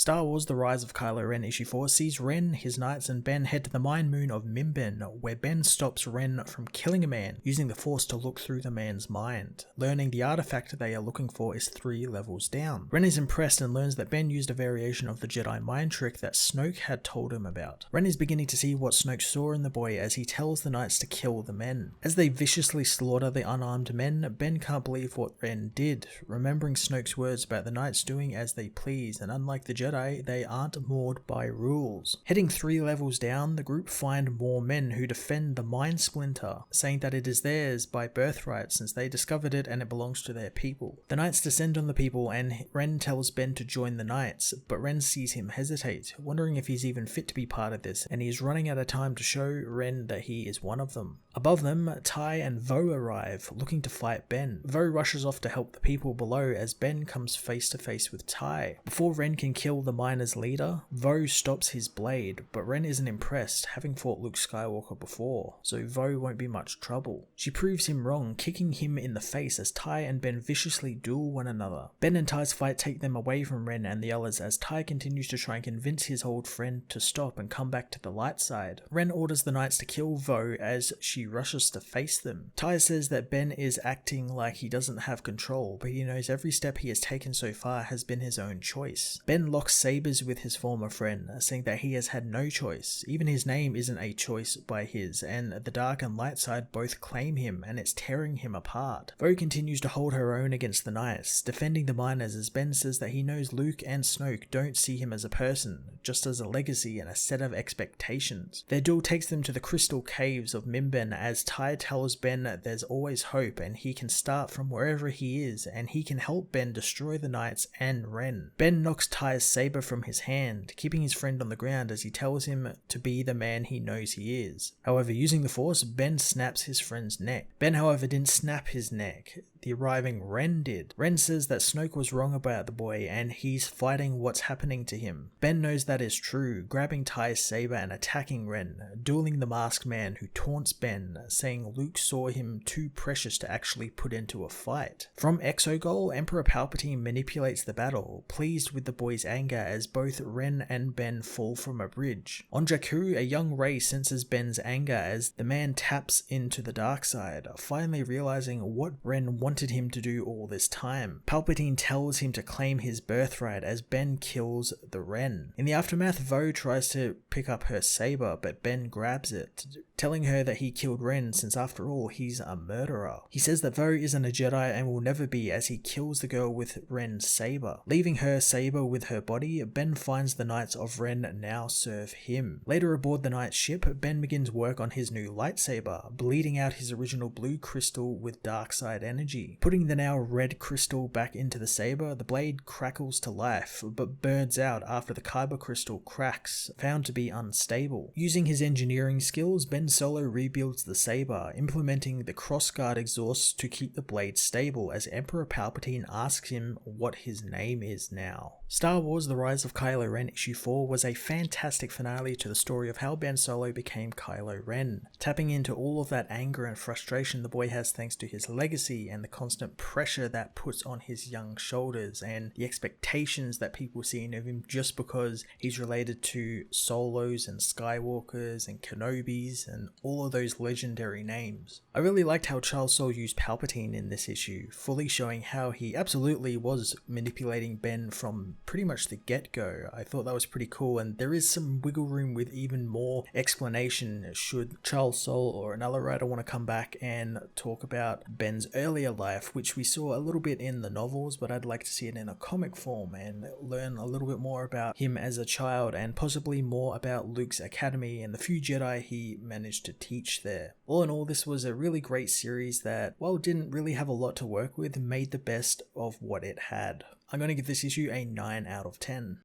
Star Wars The Rise of Kylo Ren Issue 4 sees Ren, his knights, and Ben head to the Mind Moon of Mimban, where Ben stops Ren from killing a man, using the Force to look through the man's mind. Learning the artifact they are looking for is 3 levels down. Ren is impressed and learns that Ben used a variation of the Jedi mind trick that Snoke had told him about. Ren is beginning to see what Snoke saw in the boy as he tells the knights to kill the men. As they viciously slaughter the unarmed men, Ben can't believe what Ren did, remembering Snoke's words about the knights doing as they please, and unlike the Jedi, they aren't moored by rules. Heading 3 levels down, the group find more men who defend the Mind Splinter, saying that it is theirs by birthright since they discovered it and it belongs to their people. The knights descend on the people and Ren tells Ben to join the knights, but Ren sees him hesitate, wondering if he's even fit to be part of this, and he is running out of time to show Ren that he is one of them. Above them, Tai and Vo arrive, looking to fight Ben. Vo rushes off to help the people below as Ben comes face to face with Tai. Before Ren can kill the miners' leader, Vo stops his blade, but Ren isn't impressed, having fought Luke Skywalker before, so Vo won't be much trouble. She proves him wrong, kicking him in the face as Tai and Ben viciously duel one another. Ben and Tai's fight take them away from Ren and the others as Tai continues to try and convince his old friend to stop and come back to the light side. Ren orders the knights to kill Vo as she rushes to face them. Tai says that Ben is acting like he doesn't have control, but he knows every step he has taken so far has been his own choice. Ben locks sabers with his former friend, saying that he has had no choice. Even his name isn't a choice by his, and the dark and light side both claim him, and it's tearing him apart. Vo continues to hold her own against the knights, defending the miners as Ben says that he knows Luke and Snoke don't see him as a person, just as a legacy and a set of expectations. Their duel takes them to the crystal caves of Mimban as Tai tells Ben that there's always hope and he can start from wherever he is, and he can help Ben destroy the knights and Ren. Ben knocks Tai's saber from his hand, keeping his friend on the ground as he tells him to be the man he knows he is. However, using the Force, Ben snaps his friend's neck. Ben, however, didn't snap his neck. The arriving Ren did. Ren says that Snoke was wrong about the boy and he's fighting what's happening to him. Ben knows that is true, grabbing Tai's saber and attacking Ren, dueling the masked man who taunts Ben, saying Luke saw him too precious to actually put into a fight. From Exogol, Emperor Palpatine manipulates the battle, pleased with the boy's anger as both Ren and Ben fall from a bridge. On Jakku, a young Rey senses Ben's anger as the man taps into the dark side, finally realizing what Ren wanted him to do all this time. Palpatine tells him to claim his birthright as Ben kills the Ren. In the aftermath, Vo tries to pick up her saber, but Ben grabs it, telling her that he killed Ren since after all he's a murderer. He says that Vo isn't a Jedi and will never be as he kills the girl with Ren's saber. Leaving her saber with her body, Ben finds the Knights of Ren now serve him. Later aboard the Knight's ship, Ben begins work on his new lightsaber, bleeding out his original blue crystal with dark side energy. Putting the now red crystal back into the saber, the blade crackles to life, but burns out after the kyber crystal cracks, found to be unstable. Using his engineering skills, Ben Solo rebuilds the saber, implementing the crossguard exhausts to keep the blade stable as Emperor Palpatine asks him what his name is now. Star Wars The Rise of Kylo Ren Issue 4 was a fantastic finale to the story of how Ben Solo became Kylo Ren, tapping into all of that anger and frustration the boy has thanks to his legacy and the constant pressure that puts on his young shoulders and the expectations that people see of him just because he's related to Solos and Skywalkers and Kenobis and all of those legendary names. I really liked how Charles Soule used Palpatine in this issue, fully showing how he absolutely was manipulating Ben from pretty much the get-go. I thought that was pretty cool, and there is some wiggle room with even more explanation should Charles Soule or another writer want to come back and talk about Ben's earlier life, which we saw a little bit in the novels, but I'd like to see it in a comic form and learn a little bit more about him as a child and possibly more about Luke's academy and the few Jedi he managed to teach there. All in all, this was a really great series that, while didn't really have a lot to work with, made the best of what it had. I'm going to give this issue a 9 out of 10.